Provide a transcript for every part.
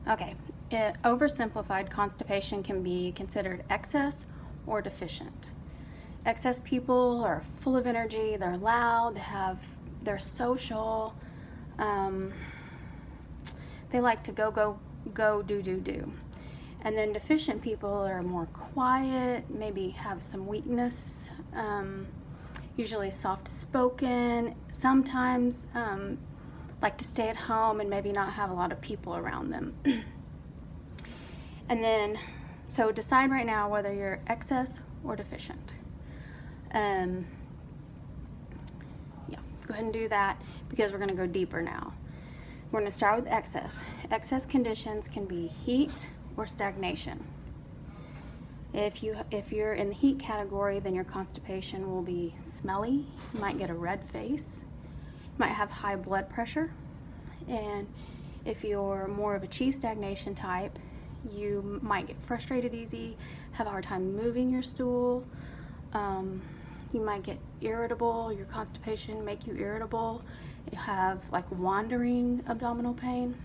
Okay, oversimplified, constipation can be considered excess or deficient. Excess people are full of energy, they're loud, they're social, they like to go, do. And then deficient people are more quiet, maybe have some weakness, usually soft-spoken, sometimes like to stay at home and maybe not have a lot of people around them. And then, so decide right now whether you're excess or deficient. Yeah, go ahead and do that because we're going to go deeper now. We're going to start with excess. Excess conditions can be heat or stagnation. If you're in the heat category, then your constipation will be smelly. You might get a red face. You might have high blood pressure. And if you're more of a chi stagnation type, you might get frustrated easy, have a hard time moving your stool. You might get irritable, your constipation make you irritable. You have like wandering abdominal pain.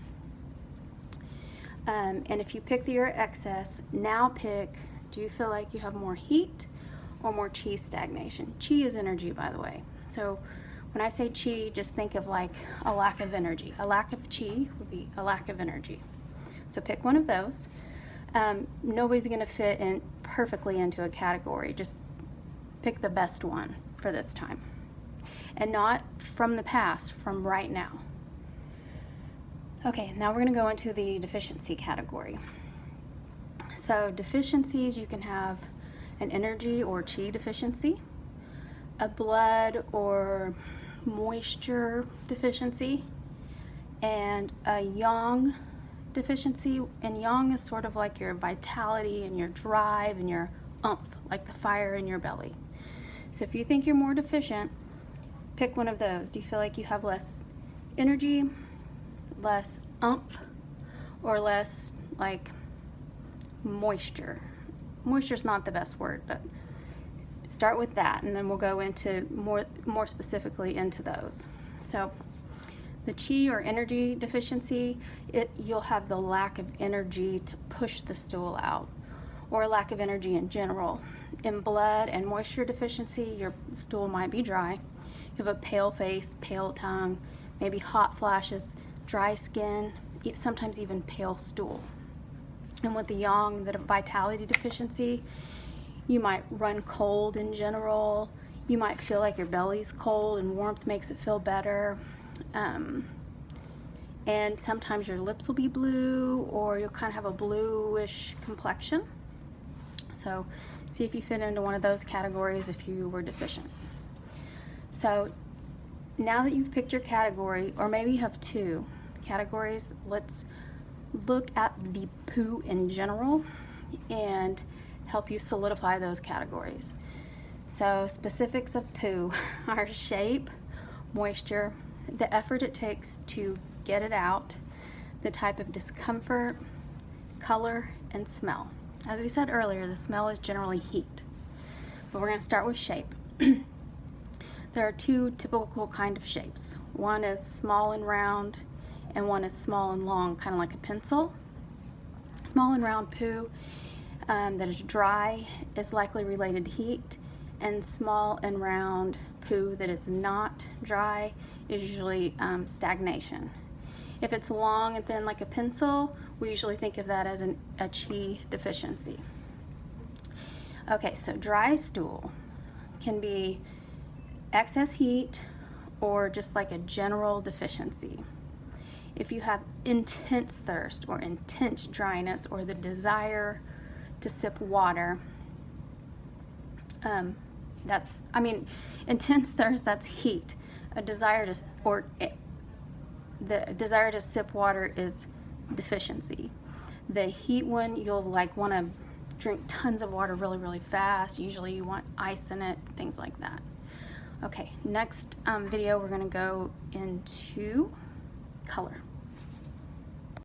And if you pick your excess, now pick, do you feel like you have more heat or more chi stagnation? Chi is energy, by the way. So when I say chi, just think of like a lack of energy. A lack of chi would be a lack of energy. So pick one of those. Nobody's going to fit in perfectly into a category. Just pick the best one for this time. And not from the past, from right now. Okay, now we're going to go into the deficiency category. So deficiencies, you can have an energy or chi deficiency, a blood or moisture deficiency, and a yang deficiency. And yang is sort of like your vitality and your drive and your oomph, like the fire in your belly. So if you think you're more deficient, pick one of those. Do you feel like you have less energy, less oomph, or less like moisture? Moisture's not the best word, but start with that, and then we'll go into more specifically into those. So the chi or energy deficiency, you'll have the lack of energy to push the stool out, or lack of energy in general. In blood and moisture deficiency, your stool might be dry. You have a pale face, pale tongue, maybe hot flashes, dry skin, sometimes even pale stool. And with the yang, the vitality deficiency, you might run cold in general. You might feel like your belly's cold and warmth makes it feel better. And sometimes your lips will be blue, or you'll kind of have a bluish complexion. So see if you fit into one of those categories if you were deficient. So now that you've picked your category, or maybe you have two categories, let's look at the poo in general and help you solidify those categories. So specifics of poo are shape, moisture, the effort it takes to get it out, the type of discomfort, color, and smell. As we said earlier, the smell is generally heat, but we're going to start with shape. There are two typical kind of shapes. One is small and round, and one is small and long, kind of like a pencil. Small and round poo that is dry is likely related to heat, and small and round poo that is not dry is usually stagnation. If it's long and thin like a pencil, we usually think of that as a chi deficiency. Okay, so dry stool can be excess heat or just like a general deficiency. If you have intense thirst or intense dryness or the desire to sip water, intense thirst, that's heat. The desire to sip water is deficiency. The heat one, you'll like want to drink tons of water really, really fast. Usually you want ice in it, things like that. Okay, next video we're going to go into color.